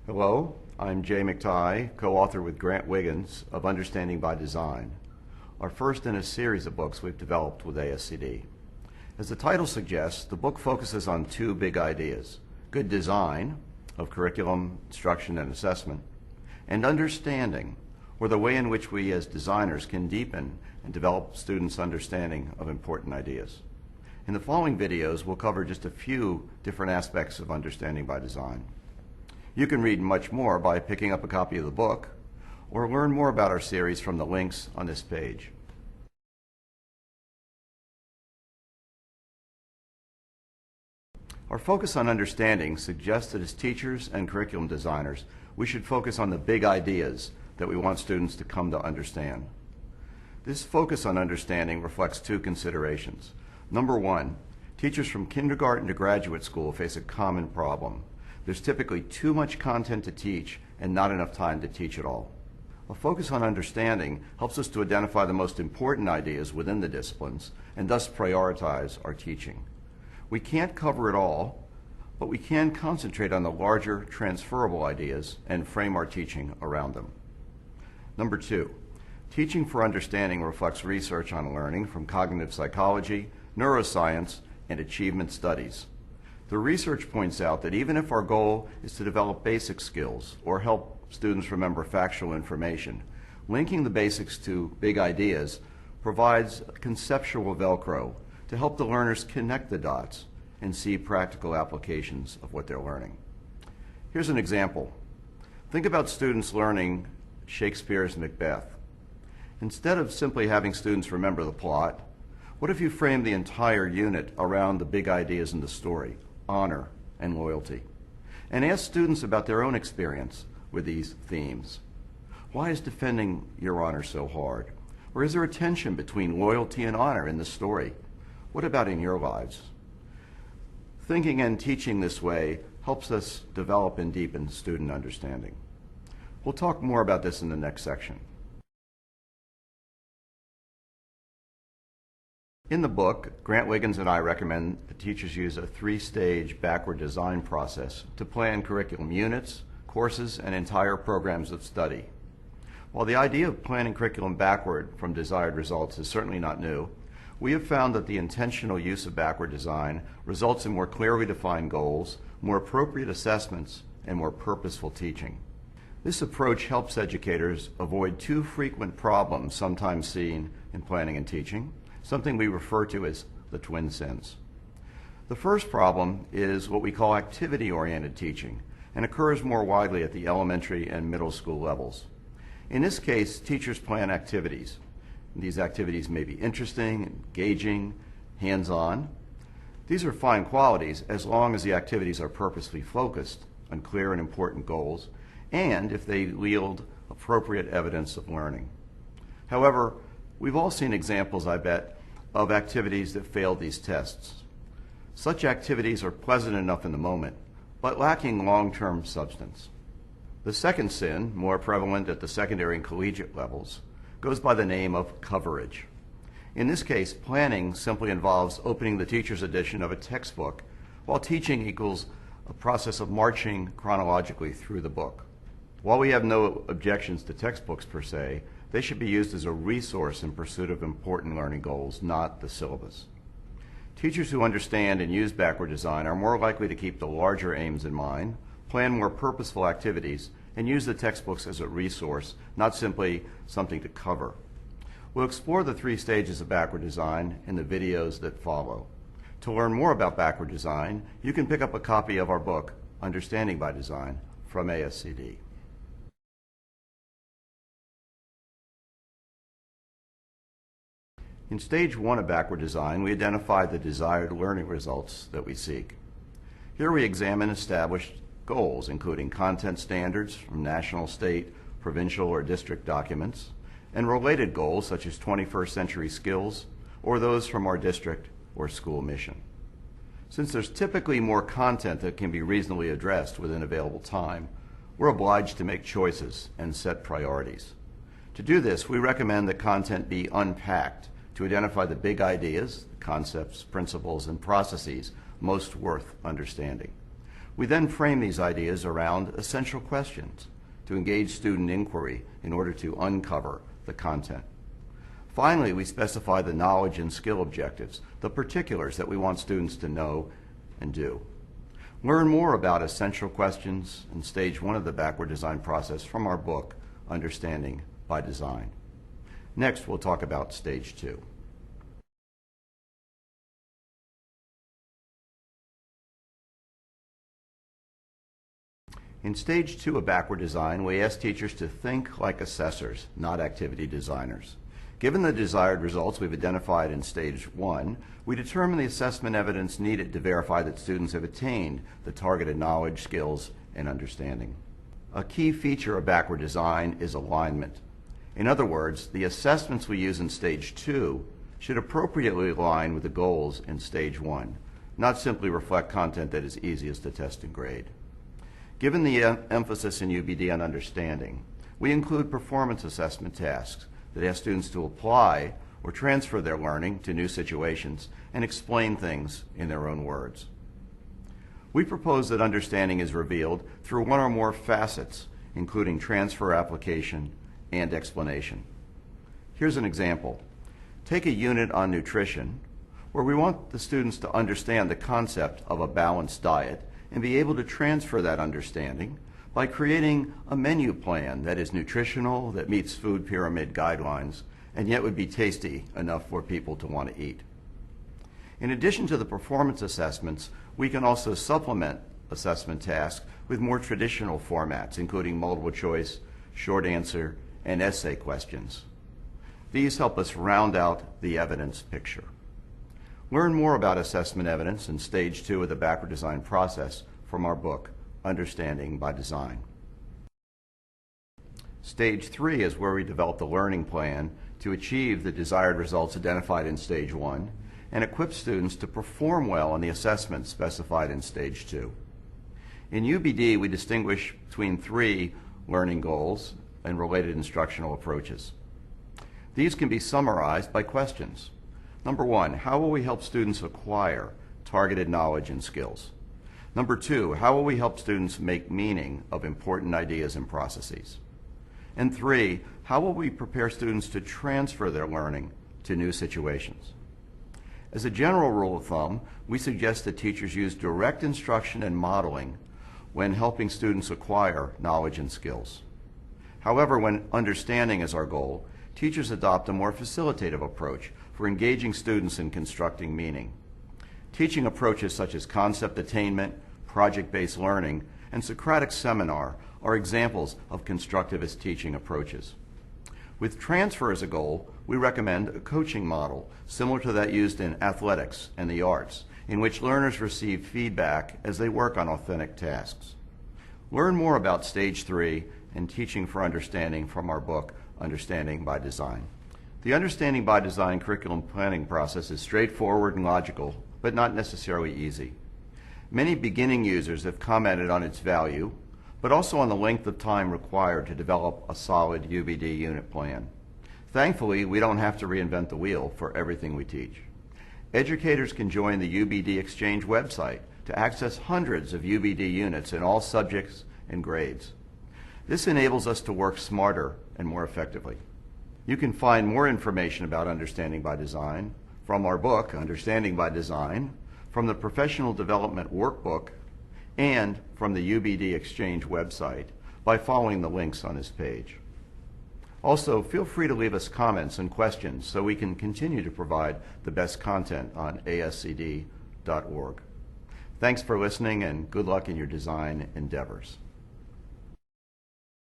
Hello, I'm Jay McTighe, co-author with Grant Wiggins of Understanding by Design, our first in a series of books we've developed with ASCD. As the title suggests, the book focuses on two big ideas: good design of curriculum, instruction, and assessment, and understanding, or the way in which we as designers can deepen and develop students' understanding of important ideas. In the following videos, we'll cover just a few different aspects of Understanding by Design. You can read much more by picking up a copy of the book, or learn more about our series from the links on this page. Our focus on understanding suggests that as teachers and curriculum designers, we should focus on the big ideas that we want students to come to understand. This focus on understanding reflects two considerations. Number one, teachers from kindergarten to graduate school face a common problem. There's typically too much content to teach and not enough time to teach it all. A focus on understanding helps us to identify the most important ideas within the disciplines and thus prioritize our teaching. We can't cover it all, but we can concentrate on the larger transferable ideas and frame our teaching around them. Number two, teaching for understanding reflects research on learning from cognitive psychology, neuroscience, and achievement studies. The research points out that even if our goal is to develop basic skills or help students remember factual information, linking the basics to big ideas provides conceptual Velcro to help the learners connect the dots and see practical applications of what they're learning. Here's an example. Think about students learning Shakespeare's Macbeth. Instead of simply having students remember the plot, what if you framed the entire unit around the big ideas in the story: honor and loyalty, and ask students about their own experience with these themes? Why is defending your honor so hard? Or is there a tension between loyalty and honor in the story? What about in your lives? Thinking and teaching this way helps us develop and deepen student understanding. We'll talk more about this in the next section. In the book, Grant Wiggins and I recommend that teachers use a three-stage backward design process to plan curriculum units, courses, and entire programs of study. While the idea of planning curriculum backward from desired results is certainly not new, we have found that the intentional use of backward design results in more clearly defined goals, more appropriate assessments, and more purposeful teaching. This approach helps educators avoid two frequent problems sometimes seen in planning and teaching, something we refer to as the twin sins. The first problem is what we call activity-oriented teaching, and occurs more widely at the elementary and middle school levels. In this case, teachers plan activities. These activities may be interesting, engaging, hands-on. These are fine qualities as long as the activities are purposely focused on clear and important goals, and if they yield appropriate evidence of learning. However, we've all seen examples, I bet, of activities that failed these tests. Such activities are pleasant enough in the moment, but lacking long-term substance. The second sin, more prevalent at the secondary and collegiate levels, goes by the name of coverage. In this case, planning simply involves opening the teacher's edition of a textbook, while teaching equals a process of marching chronologically through the book. While we have no objections to textbooks per se, they should be used as a resource in pursuit of important learning goals, not the syllabus. Teachers who understand and use backward design are more likely to keep the larger aims in mind, plan more purposeful activities, and use the textbooks as a resource, not simply something to cover. We'll explore the three stages of backward design in the videos that follow. To learn more about backward design, you can pick up a copy of our book, Understanding by Design, from ASCD. In stage one of backward design, we identify the desired learning results that we seek. Here we examine established goals, including content standards from national, state, provincial, or district documents, and related goals such as 21st century skills or those from our district or school mission. Since there's typically more content that can be reasonably addressed within available time, we're obliged to make choices and set priorities. To do this, we recommend that content be unpacked to identify the big ideas, concepts, principles, and processes most worth understanding. We then frame these ideas around essential questions to engage student inquiry in order to uncover the content. Finally, we specify the knowledge and skill objectives, the particulars that we want students to know and do. Learn more about essential questions in Stage 1 of the backward design process from our book, Understanding by Design. Next, we'll talk about Stage 2. In Stage 2 of backward design, we ask teachers to think like assessors, not activity designers. Given the desired results we've identified in Stage 1, we determine the assessment evidence needed to verify that students have attained the targeted knowledge, skills, and understanding. A key feature of backward design is alignment. In other words, the assessments we use in Stage 2 should appropriately align with the goals in Stage 1, not simply reflect content that is easiest to test and grade. Given the emphasis in UBD on understanding, we include performance assessment tasks that ask students to apply or transfer their learning to new situations and explain things in their own words. We propose that understanding is revealed through one or more facets, including transfer, application, and explanation. Here's an example. Take a unit on nutrition where we want the students to understand the concept of a balanced diet and be able to transfer that understanding by creating a menu plan that is nutritional, that meets food pyramid guidelines, and yet would be tasty enough for people to want to eat. In addition to the performance assessments, we can also supplement assessment tasks with more traditional formats, including multiple choice, short answer, and essay questions. These help us round out the evidence picture. Learn more about assessment evidence in Stage 2 of the backward design process from our book, Understanding by Design. Stage 3 is where we develop the learning plan to achieve the desired results identified in Stage 1 and equip students to perform well on the assessments specified in Stage 2. In UBD, we distinguish between 3 learning goals and related instructional approaches. These can be summarized by questions. Number 1, how will we help students acquire targeted knowledge and skills? Number 2, how will we help students make meaning of important ideas and processes? And 3, how will we prepare students to transfer their learning to new situations? As a general rule of thumb, we suggest that teachers use direct instruction and modeling when helping students acquire knowledge and skills. However, when understanding is our goal, teachers adopt a more facilitative approach for engaging students in constructing meaning. Teaching approaches such as concept attainment, project-based learning, and Socratic seminar are examples of constructivist teaching approaches. With transfer as a goal, we recommend a coaching model similar to that used in athletics and the arts, in which learners receive feedback as they work on authentic tasks. Learn more about Stage 3 and Teaching for Understanding from our book, Understanding by Design. The Understanding by Design curriculum planning process is straightforward and logical, but not necessarily easy. Many beginning users have commented on its value, but also on the length of time required to develop a solid UBD unit plan. Thankfully, we don't have to reinvent the wheel for everything we teach. Educators can join the UBD Exchange website to access hundreds of UBD units in all subjects and grades. This enables us to work smarter and more effectively. You can find more information about Understanding by Design from our book, Understanding by Design, from the Professional Development Workbook, and from the UBD Exchange website by following the links on this page. Also, feel free to leave us comments and questions so we can continue to provide the best content on ascd.org. Thanks for listening and good luck in your design endeavors.